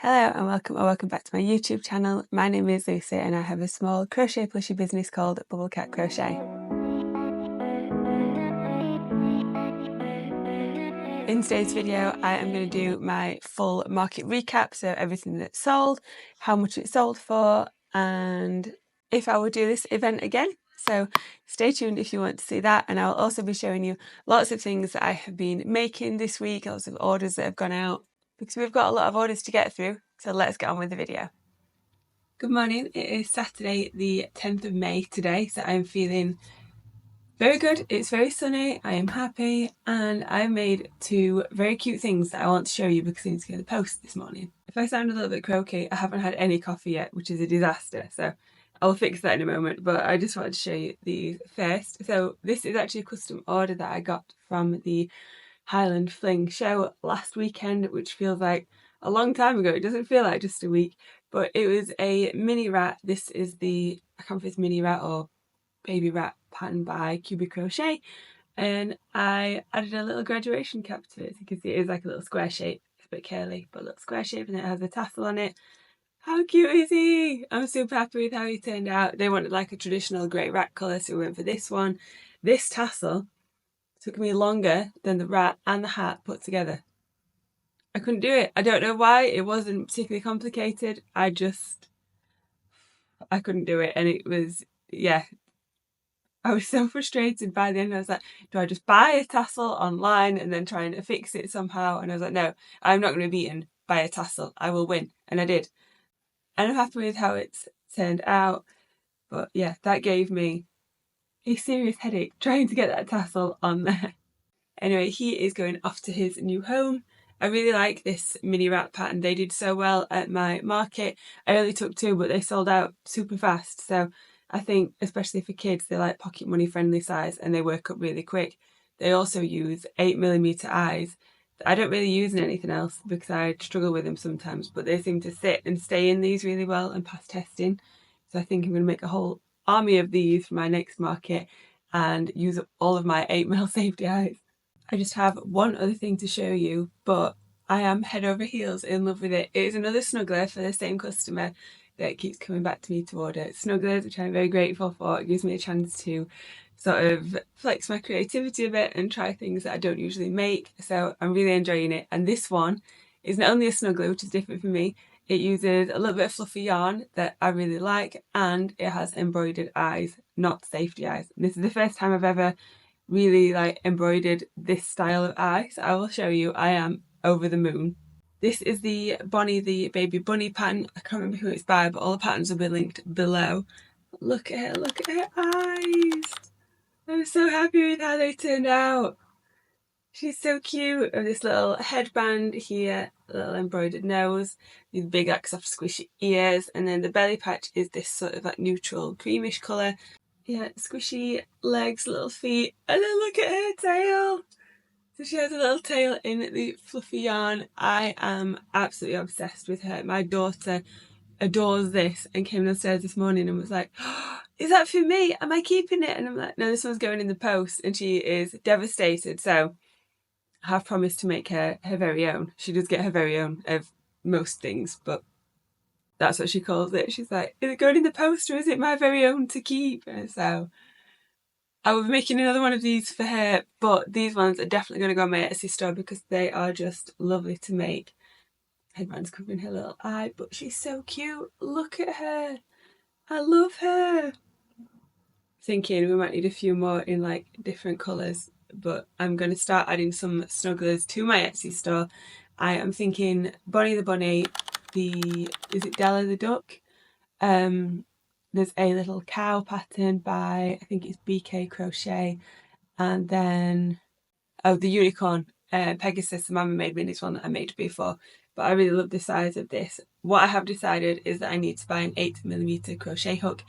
Hello and welcome back to my YouTube channel. My name is Lucie and I have a small crochet plushie business called Bubble Cat Crochet. In today's video I am going to do my full market recap, so everything that's sold, how much it sold for, and if I will do this event again. So stay tuned if you want to see that, and I'll also be showing you lots of things that I have been making this week, lots of orders that have gone out, because we've got a lot of orders to get through. So let's get on with the video. Good morning, it is Saturday the 10th of May today, so I'm feeling very good. It's very sunny, I am happy, and I made two very cute things that I want to show you because I need to go to the post this morning. If I sound a little bit croaky, I haven't had any coffee yet, which is a disaster, so I'll fix that in a moment, but I just wanted to show you these first. So this is actually a custom order that I got from the Highland Fling show last weekend, which feels like a long time ago. It doesn't feel like just a week, but it was a mini rat. This is the, I can't remember if it's mini rat or baby rat pattern by Cubic Crochet, and I added a little graduation cap to it. As you can see, it is like a little square shape. It's a bit curly, but a little square shape, and it has a tassel on it. How cute is he? I'm super happy with how he turned out. They wanted like a traditional grey rat colour, so we went for this one. This tassel took me longer than the rat and the hat put together. I couldn't do it. I don't know why. It wasn't particularly complicated. I couldn't do it. And it was, yeah, I was so frustrated by the end. I was like, do I just buy a tassel online and then try and fix it somehow? And I was like, no, I'm not going to be beaten by a tassel. I will win. And I did. And I'm happy with how it's turned out. But yeah, that gave me a serious headache trying to get that tassel on there. Anyway, he is going off to his new home. I really like this mini rat pattern. They did so well at my market. I only took two, but they sold out super fast. So I think, especially for kids, they're like pocket money friendly size and they work up really quick. They also use 8mm eyes. I don't really use in anything else because I struggle with them sometimes, but they seem to sit and stay in these really well and pass testing. So I think I'm going to make a whole army of these for my next market and use up all of my 8mm safety eyes. I just have one other thing to show you, but I am head over heels in love with it. It is another snuggler for the same customer that keeps coming back to me to order snugglers, which I'm very grateful for. It gives me a chance to sort of flex my creativity a bit and try things that I don't usually make. So I'm really enjoying it. And this one is not only a snuggler, which is different for me, it uses a little bit of fluffy yarn that I really like, and it has embroidered eyes, not safety eyes. And this is the first time I've ever really like embroidered this style of eye, so I will show you. I am over the moon. This is the Bonnie the Baby Bunny pattern. I can't remember who it's by, but all the patterns will be linked below. Look at her eyes. I'm so happy with how they turned out. She's so cute. And this little headband here, a little embroidered nose, these big like soft squishy ears, and then the belly patch is this sort of like neutral creamish colour. Yeah, squishy legs, little feet, and then look at her tail. So she has a little tail in the fluffy yarn. I am absolutely obsessed with her. My daughter adores this and came downstairs this morning and was like, oh, is that for me? Am I keeping it? And I'm like, no, this one's going in the post. And she is devastated. So I have promised to make her her very own. She does get her very own of most things, but that's what she calls it. She's like, is it going in the post or is it my very own to keep? And so I will be making another one of these for her, but these ones are definitely going to go on my Etsy store because they are just lovely to make. Headband's covering her little eye, but she's so cute. Look at her. I love her. Thinking we might need a few more in like different colours, but I'm going to start adding some snugglers to my Etsy store. I am thinking Bonnie the Bunny, is it Della the Duck? There's a little cow pattern by, I think it's BK Crochet, and then, oh, the unicorn, Pegasus, the Mama Made Minis one that I made before, but I really love the size of this. What I have decided is that I need to buy an 8mm crochet hook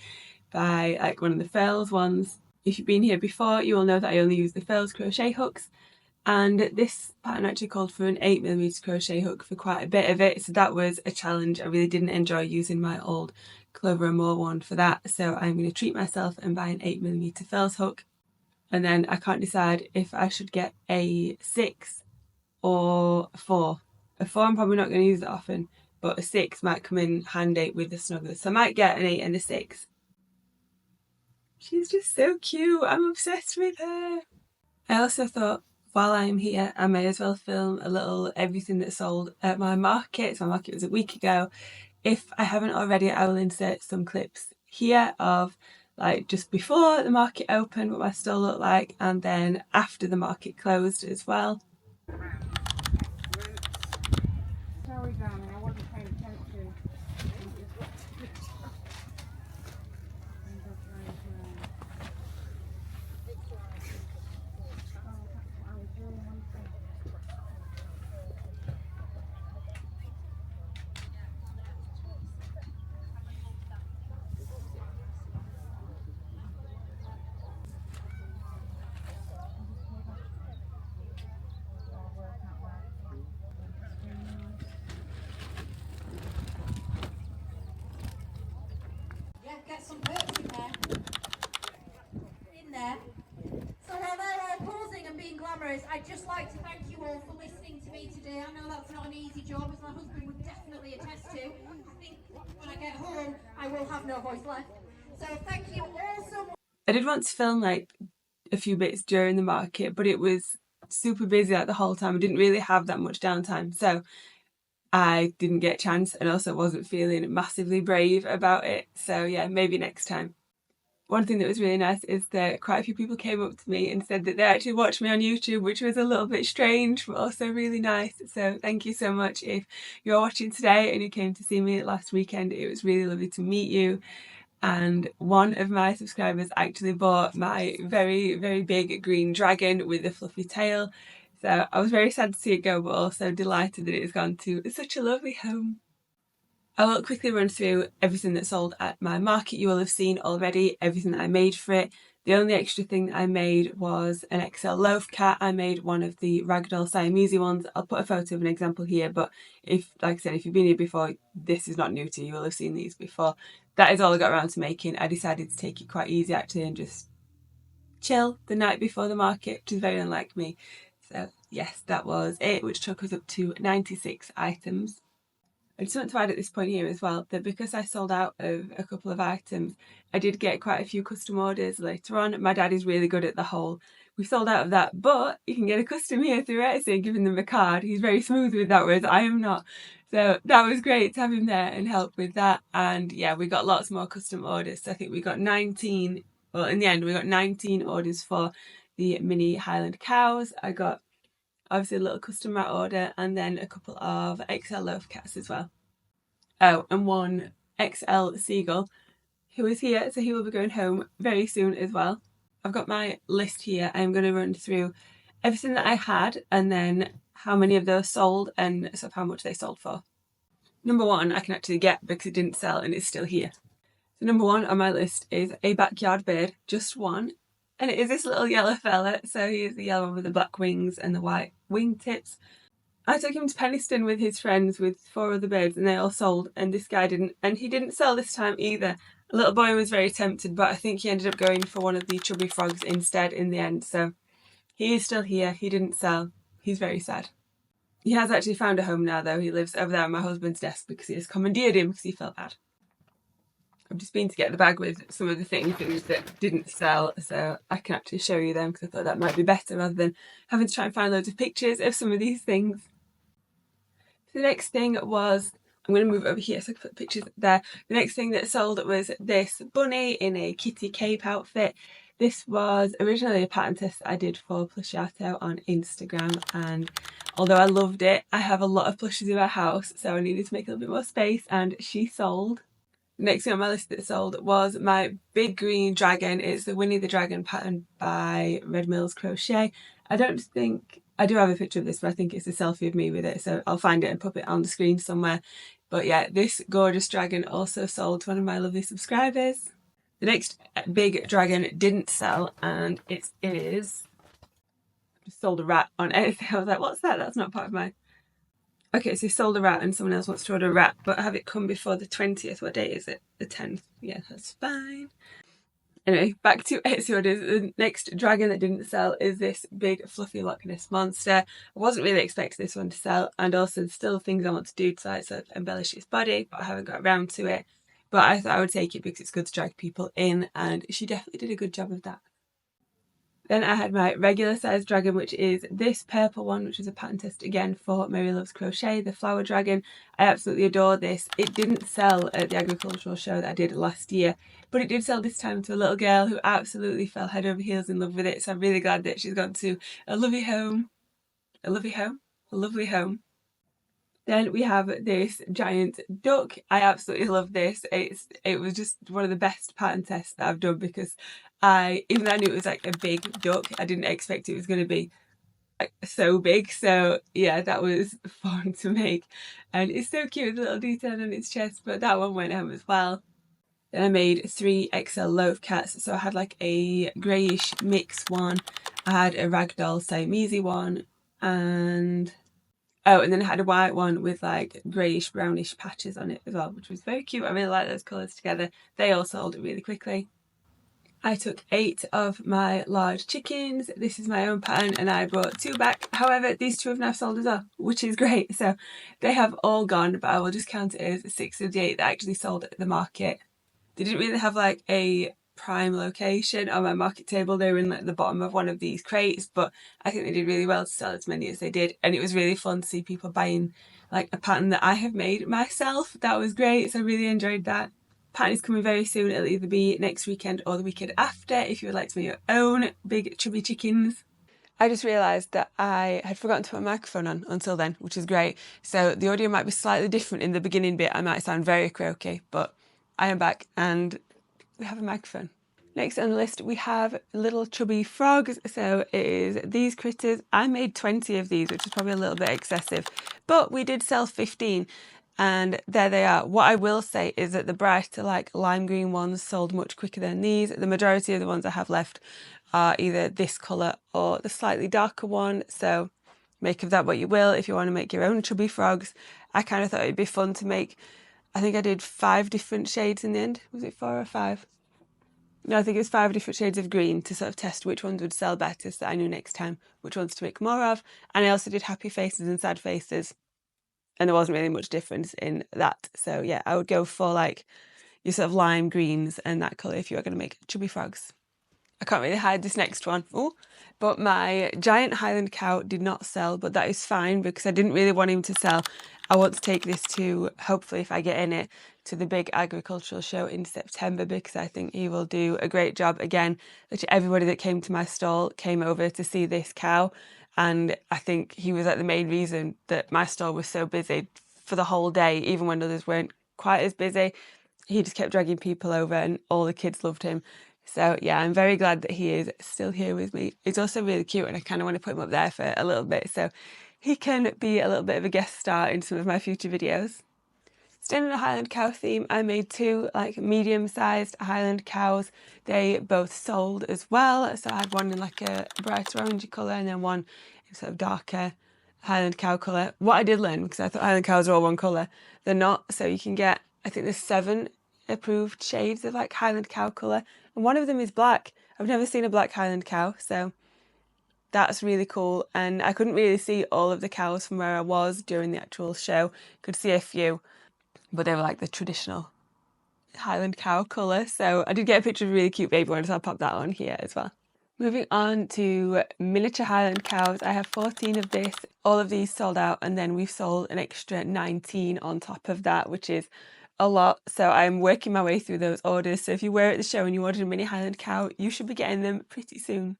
by like one of the Furls ones. If you've been here before, you will know that I only use the Furls crochet hooks, and this pattern actually called for an 8mm crochet hook for quite a bit of it, so that was a challenge. I really didn't enjoy using my old Clover and More one for that, so I'm going to treat myself and buy an 8mm Furls hook. And then I can't decide if I should get a 6 or a 4. A 4 I'm probably not going to use that often, but a 6 might come in handy with the snugglers. So I might get an 8 and a 6. She's just so cute. I'm obsessed with her. I also thought, while I'm here, I may as well film a little everything that sold at my market. So my market was a week ago. If I haven't already, I will insert some clips here of like just before the market opened, what my stall looked like, and then after the market closed as well. Sorry, darling, I wasn't paying attention. Get some perks in there. In there. So while I'm pausing and being glamorous, I'd just like to thank you all for listening to me today. I know that's not an easy job, as my husband would definitely attest to. I think when I get home, I will have no voice left. So thank you all so much. I did want to film like a few bits during the market, but it was super busy like the whole time. I didn't really have that much downtime, so I didn't get a chance, and also wasn't feeling massively brave about it. So yeah, maybe next time. One thing that was really nice is that quite a few people came up to me and said that they actually watched me on YouTube, which was a little bit strange, but also really nice. So thank you so much if you're watching today and you came to see me last weekend. It was really lovely to meet you. And one of my subscribers actually bought my very, very big green dragon with a fluffy tail. So I was very sad to see it go, but also delighted that it's gone to such a lovely home. I will quickly run through everything that sold at my market. You will have seen already everything that I made for it. The only extra thing that I made was an XL loaf cat. I made one of the Ragdoll Siamese ones. I'll put a photo of an example here, but if, like I said, if you've been here before, this is not new to you. You will have seen these before. That is all I got around to making. I decided to take it quite easy actually and just chill the night before the market, which is very unlike me. So yes, that was it, which took us up to 96 items. I just want to add at this point here as well that because I sold out of a couple of items, I did get quite a few custom orders later on. My dad is really good at the whole, we sold out of that, but you can get a custom here through Etsy, giving them a card. He's very smooth with that, whereas I am not. So that was great to have him there and help with that. And yeah, we got lots more custom orders. So I think we got 19, well, in the end, we got 19 orders for the mini Highland cows. I got obviously a little custom rat order, and then a couple of XL loaf cats as well. Oh, and one XL seagull who is here, so he will be going home very soon as well. I've got my list here. I'm going to run through everything that I had and then how many of those sold and sort of how much they sold for. Number one I can actually get because it didn't sell and it's still here. So number one on my list is a backyard bird, just one. And it is this little yellow fella. So he is the yellow one with the black wings and the white wingtips. I took him to Penistone with his friends with 4 other birds and they all sold, and this guy didn't, and he didn't sell this time either. A little boy was very tempted, but I think he ended up going for one of the chubby frogs instead in the end. So he is still here. He didn't sell. He's very sad. He has actually found a home now though. He lives over there on my husband's desk because he has commandeered him because he felt bad. I've just been to get the bag with some of the things that didn't sell, so I can actually show you them because I thought that might be better rather than having to try and find loads of pictures of some of these things. The next thing was, I'm going to move over here so I can put pictures there. The next thing that sold was this bunny in a kitty cape outfit. This was originally a pattern test that I did for Plushiato on Instagram, and although I loved it, I have a lot of plushies in my house, so I needed to make a little bit more space, and she sold. The next thing on my list that sold was my big green dragon. It's the Winnie the Dragon pattern by Red Mills Crochet. I don't think, I do have a picture of this, but I think it's a selfie of me with it, so I'll find it and pop it on the screen somewhere. But yeah, this gorgeous dragon also sold to one of my lovely subscribers. The next big dragon didn't sell, and it is, I just sold a rat on Etsy. I was like, what's that? That's not part of my... Okay, so sold a rat and someone else wants to order a rat, but have it come before the 20th. What date is it? The 10th. Yeah, that's fine. Anyway, back to Etsy orders. The next dragon that didn't sell is this big fluffy Loch Ness monster. I wasn't really expecting this one to sell, and also there's still things I want to do to like sort of embellish its body, but I haven't got around to it. But I thought I would take it because it's good to drag people in, and she definitely did a good job of that. Then I had my regular size dragon, which is this purple one, which is a pattern test again for Mary Loves Crochet, the flower dragon. I absolutely adore this. It didn't sell at the agricultural show that I did last year, but it did sell this time to a little girl who absolutely fell head over heels in love with it. So I'm really glad that she's gone to a lovely home. A lovely home? A lovely home. Then we have this giant duck. I absolutely love this. It was just one of the best pattern tests that I've done because even though I knew it was like a big duck, I didn't expect it was going to be like so big. So yeah, that was fun to make. And it's so cute with the little detail on its chest, but that one went home as well. Then I made 3 XL loaf cats. So I had like a greyish mix one, I had a ragdoll Siamese one, and then it had a white one with like greyish brownish patches on it as well, which was very cute. I really like those colours together. They all sold it really quickly. I took 8 of my large chickens. This is my own pattern and I brought 2 back. However, these 2 have now sold as well, which is great. So they have all gone, but I will just count it as 6 of the 8 that actually sold at the market. They didn't really have like a prime location on my market table. They were in like the bottom of one of these crates, but I think they did really well to sell as many as they did, and it was really fun to see people buying like a pattern that I have made myself. That was great, so I really enjoyed that. Pattern is coming very soon. It'll either be next weekend or the weekend after if you would like to make your own big chubby chickens. I just realised that I had forgotten to put my microphone on until then, which is great. So the audio might be slightly different in the beginning bit. I might sound very croaky, but I am back and we have a microphone. Next on the list we have little chubby frogs. So it is these critters. I made 20 of these, which is probably a little bit excessive, but we did sell 15 and there they are. What I will say is that the brighter like lime green ones sold much quicker than these. The majority of the ones I have left are either this colour or the slightly darker one, so make of that what you will if you want to make your own chubby frogs. I kind of thought it'd be fun to make. I think I did 5 different shades in the end. Was it 4 or 5? No, I think it was 5 different shades of green to sort of test which ones would sell better so that I knew next time which ones to make more of. And I also did happy faces and sad faces, and there wasn't really much difference in that. So yeah, I would go for like your sort of lime greens and that colour if you are going to make chubby frogs. I can't really hide this next one. Oh, but my giant Highland cow did not sell, but that is fine because I didn't really want him to sell. I want to take this to, hopefully if I get in it, to the big agricultural show in September because I think he will do a great job. Again, literally everybody that came to my stall came over to see this cow, and I think he was like the main reason that my stall was so busy for the whole day, even when others weren't quite as busy. He just kept dragging people over and all the kids loved him. So yeah, I'm very glad that he is still here with me. He's also really cute and I kind of want to put him up there for a little bit so he can be a little bit of a guest star in some of my future videos. Staying in a Highland cow theme, I made 2 like medium-sized Highland cows. They both sold as well. So I had one in like a brighter orangey colour and then one in sort of darker Highland cow colour. What I did learn, because I thought Highland cows are all one colour, they're not. So you can get, I think there's 7 approved shades of like Highland cow colour, and one of them is black. I've never seen a black Highland cow, so that's really cool. And I couldn't really see all of the cows from where I was during the actual show. Could see a few, but they were like the traditional Highland cow colour. So I did get a picture of a really cute baby one, so I'll pop that on here as well. Moving on to miniature Highland cows, I have 14 of this. All of these sold out, and then we've sold an extra 19 on top of that, which is a lot. So I'm working my way through those orders. So if you were at the show and you ordered a mini Highland cow, you should be getting them pretty soon.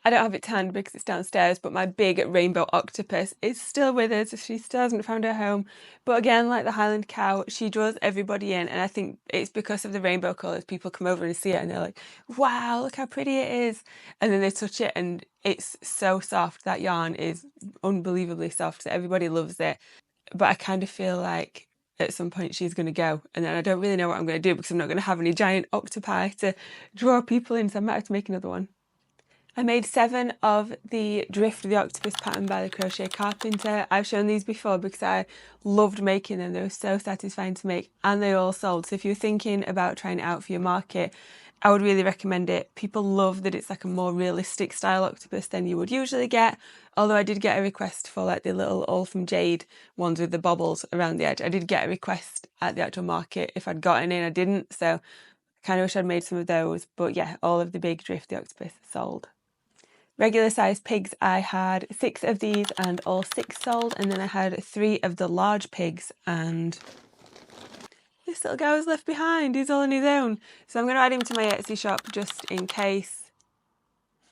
I don't have it tanned because it's downstairs, but my big rainbow octopus is still with us. She still hasn't found her home. But again, like the Highland cow, she draws everybody in. And I think it's because of the rainbow colours. People come over and see it and they're like, wow, look how pretty it is. And then they touch it and it's so soft. That yarn is unbelievably soft. So everybody loves it. But I kind of feel like at some point she's going to go. And then I don't really know what I'm going to do because I'm not going to have any giant octopi to draw people in. So I might have to make another one. I made 7 of the Drift of the Octopus pattern by the Crochet Carpenter. I've shown these before because I loved making them. They were so satisfying to make and they all sold. So if you're thinking about trying it out for your market I would really recommend it. People love that it's like a more realistic style octopus than you would usually get. Although I did get a request for like the little all from jade ones with the bobbles around the edge. I did get a request at the actual market if I'd gotten in. I didn't, so I kind of wish I'd made some of those. But yeah, all of the big drifty octopus sold. Regular sized pigs, I had 6 of these and all 6 sold, and then I had 3 of the large pigs, and this little guy was left behind. He's all on his own. So I'm going to add him to my Etsy shop just in case.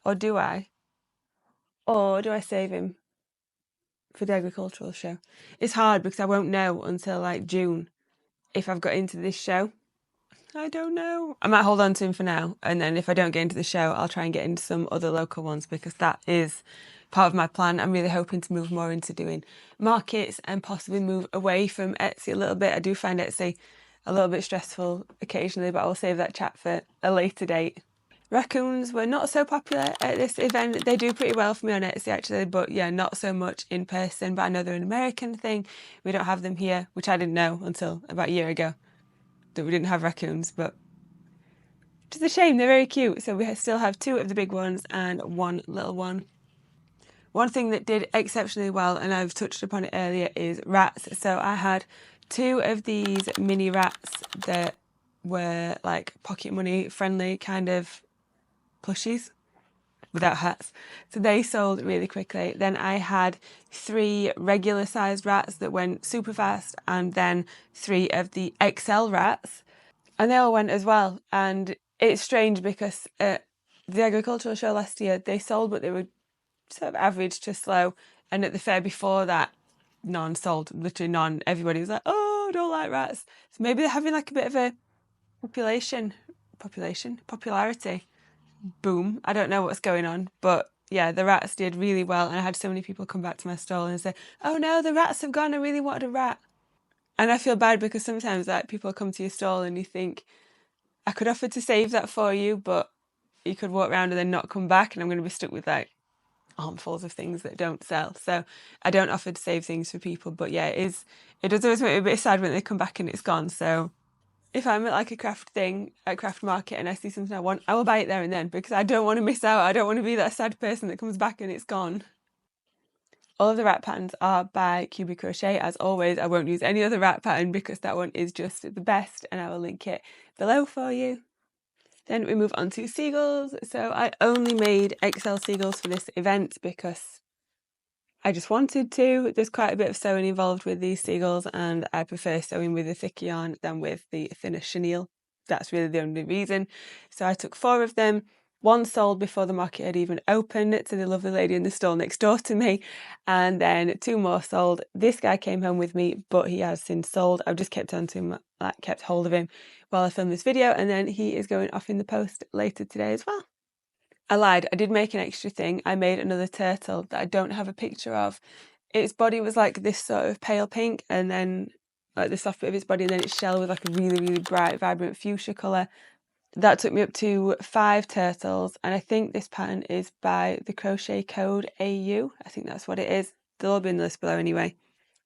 Or do I? Or do I save him for the agricultural show? It's hard because I won't know until like June if I've got into this show. I don't know. I might hold on to him for now, and then if I don't get into the show, I'll try and get into some other local ones because that is part of my plan. I'm really hoping to move more into doing markets and possibly move away from Etsy a little bit. I do find Etsy a little bit stressful occasionally, but I'll save that chat for a later date. Raccoons were not so popular at this event. They do pretty well for me on Etsy actually, but yeah, not so much in person. But I know they're an American thing. We don't have them here, which I didn't know until about a year ago, that we didn't have raccoons, but which is a shame. They're very cute. So we still have 2 of the big ones and 1 little one. One thing that did exceptionally well, and I've touched upon it earlier, is rats. So I had 2 of these mini rats that were like pocket money friendly kind of plushies without hats. So they sold really quickly. Then I had 3 regular sized rats that went super fast, and then 3 of the XL rats, and they all went as well. And it's strange because at the agricultural show last year they sold, but they were sort of average to slow, and at the fair before that none sold, literally none. Everybody was like, oh, I don't like rats. So maybe they're having like a bit of a popularity boom. I don't know what's going on, but yeah, the rats did really well, and I had so many people come back to my stall and say, oh no, the rats have gone, I really wanted a rat. And I feel bad because sometimes like people come to your stall and you think, I could offer to save that for you, but you could walk around and then not come back, and I'm going to be stuck with like armfuls of things that don't sell. So I don't offer to save things for people, but yeah, it does always make me a bit sad when they come back and it's gone. So if I'm at like a craft market and I see something I want, I will buy it there and then because I don't want to miss out. I don't want to be that sad person that comes back and it's gone. All of the rat patterns are by Cubic Crochet. As always, I won't use any other rat pattern because that one is just the best, and I will link it below for you. Then we move on to seagulls. So I only made XL seagulls for this event because I just wanted to. There's quite a bit of sewing involved with these seagulls, and I prefer sewing with a thicker yarn than with the thinner chenille. That's really the only reason. So I took 4 of them. 1 sold before the market had even opened to the lovely lady in the stall next door to me, and then 2 more sold. This guy came home with me, but he has since sold. I've just kept on to him, like kept hold of him while I filmed this video, and then he is going off in the post later today as well. I lied, I did make an extra thing. I made another turtle that I don't have a picture of. Its body was like this sort of pale pink, and then like the soft bit of its body, and then its shell was like a really, really bright, vibrant fuchsia colour. That took me up to 5 turtles, and I think this pattern is by the Crochet Code AU. I think that's what it is. They'll all be in the list below anyway.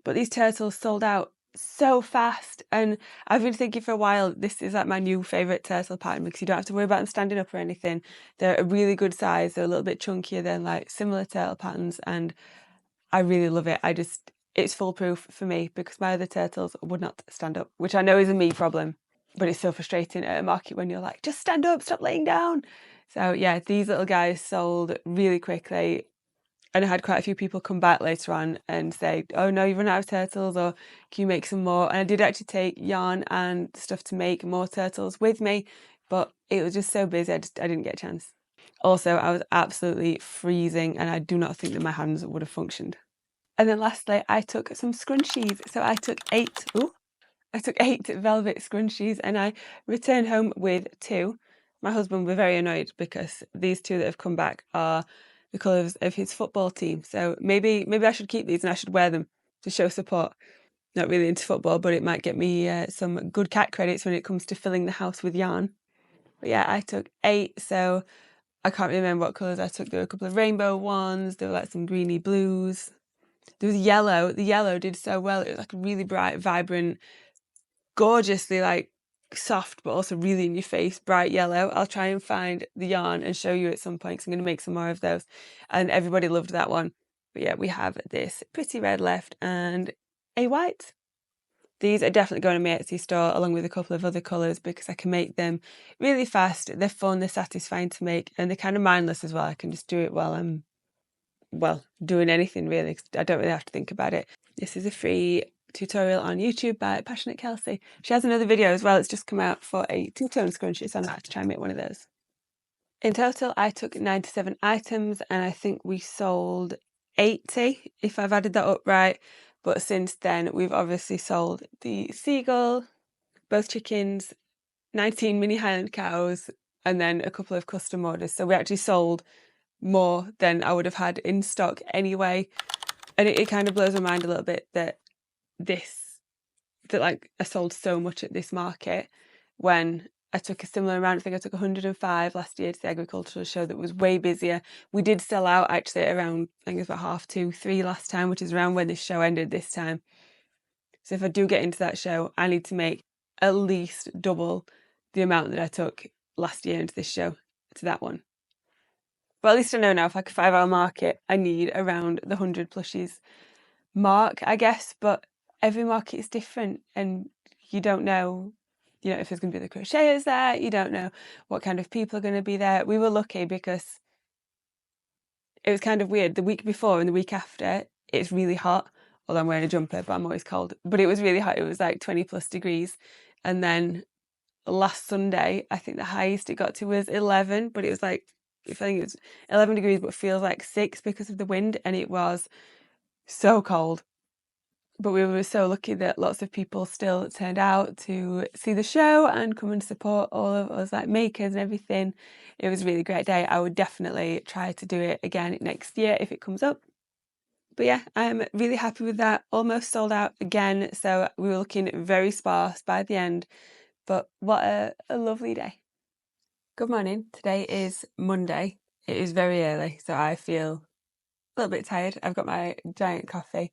But these turtles sold out so fast, and I've been thinking for a while this is like my new favourite turtle pattern because you don't have to worry about them standing up or anything. They're a really good size. They're a little bit chunkier than like similar turtle patterns, and I really love it. It's foolproof for me because my other turtles would not stand up, which I know is a me problem. But it's so frustrating at a market when you're like, just stand up, stop laying down. So yeah, these little guys sold really quickly. And I had quite a few people come back later on and say, oh no, you've run out of turtles, or can you make some more? And I did actually take yarn and stuff to make more turtles with me, but it was just so busy, I didn't get a chance. Also, I was absolutely freezing, and I do not think that my hands would have functioned. And then lastly, I took some scrunchies. So I took 8 velvet scrunchies, and I returned home with 2. My husband was very annoyed because these 2 that have come back are the colours of his football team. So maybe I should keep these and I should wear them to show support. Not really into football, but it might get me some good cat credits when it comes to filling the house with yarn. But yeah, I took 8, so I can't remember what colours I took. There were a couple of rainbow ones, there were like some greeny blues. There was yellow. The yellow did so well. It was like a really bright, vibrant, gorgeously like soft but also really in your face, bright yellow. I'll try and find the yarn and show you at some point, 'cause I'm going to make some more of those, and everybody loved that one. But yeah, we have this pretty red left and a white. These are definitely going to my Etsy store along with a couple of other colours, because I can make them really fast. They're fun, they're satisfying to make, and they're kind of mindless as well. I can just do it while I'm, well, doing anything really, 'cause I don't really have to think about it. This is a free tutorial on YouTube by Passionate Kelsey. She has another video as well. It's just come out for a two-tone scrunchie, so I'm going to have to try and make one of those. In total, I took 97 items, and I think we sold 80, if I've added that up right. But since then, we've obviously sold the seagull, both chickens, 19 mini Highland cows, and then a couple of custom orders. So we actually sold more than I would have had in stock anyway. And it kind of blows my mind a little bit that like I sold so much at this market, when I took a similar amount. I think I took 105 last year to the agricultural show that was way busier. We did sell out actually around, I think it was about 2:30, 3 last time, which is around when this show ended this time. So if I do get into that show, I need to make at least double the amount that I took last year into this show to that one. But at least I know now, if like a 5-hour market, I need around the 100 plushies mark, I guess. But every market is different, and you don't know, if there's going to be the crocheters there. You don't know what kind of people are going to be there. We were lucky because it was kind of weird. The week before and the week after, it's really hot. Although I'm wearing a jumper, but I'm always cold. But it was really hot. It was like 20 plus degrees. And then last Sunday, I think the highest it got to was 11, but it was like, I think it was 11 degrees, but feels like 6 because of the wind. And it was so cold. But we were so lucky that lots of people still turned out to see the show and come and support all of us like makers and everything. It was a really great day. I would definitely try to do it again next year if it comes up. But yeah, I'm really happy with that. Almost sold out again, so we were looking very sparse by the end. But what a lovely day. Good morning. Today is Monday. It is very early, so I feel a little bit tired. I've got my giant coffee.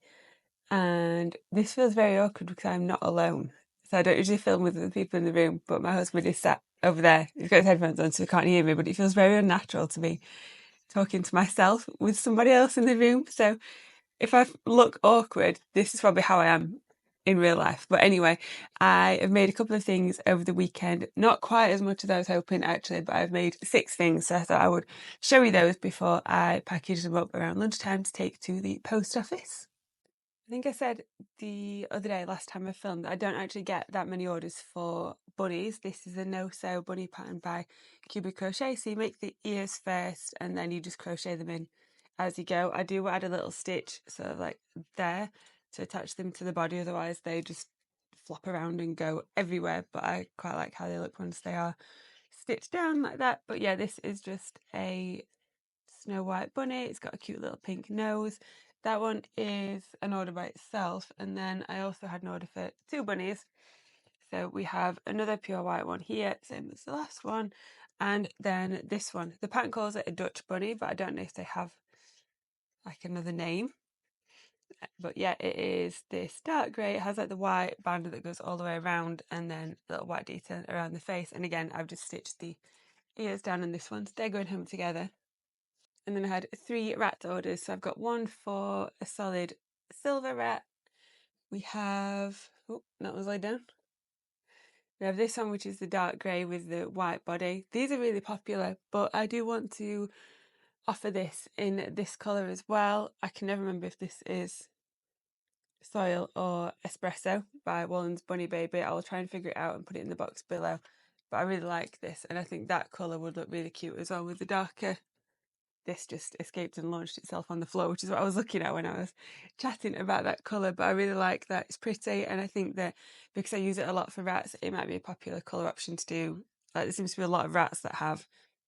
And this feels very awkward because I'm not alone. So I don't usually film with the people in the room, but my husband is sat over there. He's got his headphones on, so he can't hear me, but it feels very unnatural to be talking to myself with somebody else in the room. So if I look awkward, this is probably how I am in real life. But anyway, I have made a couple of things over the weekend. Not quite as much as I was hoping actually, but I've made 6 things. So I thought I would show you those before I package them up around lunchtime to take to the post office. I think I said the other day, last time I filmed, I don't actually get that many orders for bunnies. This is a no-sew bunny pattern by Cubic Crochet. So you make the ears first and then you just crochet them in as you go. I do add a little stitch sort of like there to attach them to the body. Otherwise they just flop around and go everywhere. But I quite like how they look once they are stitched down like that. But yeah, this is just a Snow White bunny. It's got a cute little pink nose. That one is an order by itself, and then I also had an order for 2 bunnies. So we have another pure white one here, same as the last one, and then this one. The pattern calls it a Dutch bunny, but I don't know if they have like another name. But yeah, it is this dark grey. It has like the white band that goes all the way around, and then a little white detail around the face. And again, I've just stitched the ears down in this one, so they're going home together. And then I had 3 rat orders. So I've got one for a solid silver rat. We have, oh, that was laid down. We have this one, which is the dark grey with the white body. These are really popular, but I do want to offer this in this colour as well. I can never remember if this is Soil or Espresso by Wallen's Bunny Baby. I will try and figure it out and put it in the box below. But I really like this, and I think that colour would look really cute as well with the darker. This just escaped and launched itself on the floor, which is what I was looking at when I was chatting about that colour. But I really like that. It's pretty, and I think that because I use it a lot for rats, it might be a popular colour option to do. Like there seems to be a lot of rats that have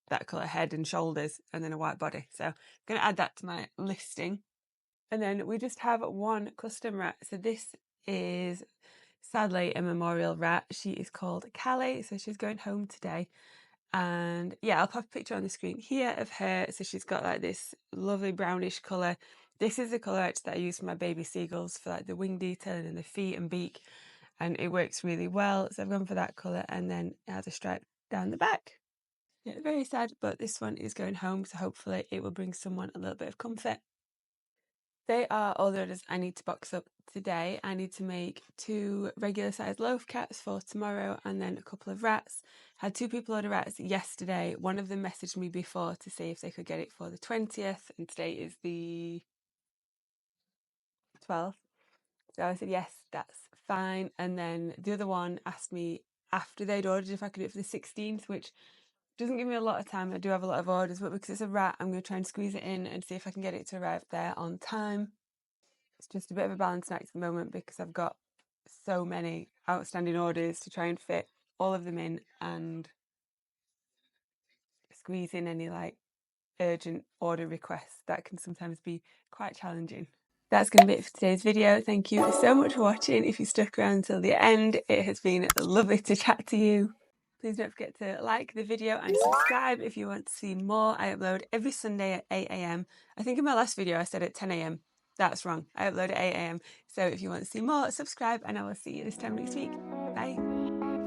that colour head and shoulders and then a white body. So I'm going to add that to my listing. And then we just have one custom rat. So this is sadly a memorial rat. She is called Callie, so she's going home today. And yeah, I'll pop a picture on the screen here of her. So she's got like this lovely brownish colour. This is the colour actually that I use for my baby seagulls for like the wing detailing and the feet and beak. and it works really well. So I've gone for that colour, and then it has a stripe down the back. Yeah, very sad, but this one is going home, so hopefully it will bring someone a little bit of comfort. They are all the orders I need to box up today. I need to make 2 regular sized loaf cats for tomorrow, and then a couple of rats. Had 2 people order rats yesterday. One of them messaged me before to see if they could get it for the 20th, and today is the 12th. So I said, yes, that's fine. And then the other one asked me after they'd ordered if I could do it for the 16th, which doesn't give me a lot of time. I do have a lot of orders, but because it's a rat, I'm going to try and squeeze it in and see if I can get it to arrive there on time. It's just a bit of a balancing act at the moment because I've got so many outstanding orders to try and fit all of them in and squeeze in any like urgent order requests. That can sometimes be quite challenging. That's going to be it for today's video. Thank you so much for watching. If you stuck around until the end, it has been lovely to chat to you. Please don't forget to like the video and subscribe if you want to see more. I upload every Sunday at 8 a.m. I think in my last video I said at 10 a.m. That's wrong. I upload at 8 a.m. So if you want to see more, subscribe, and I will see you this time next week. Bye.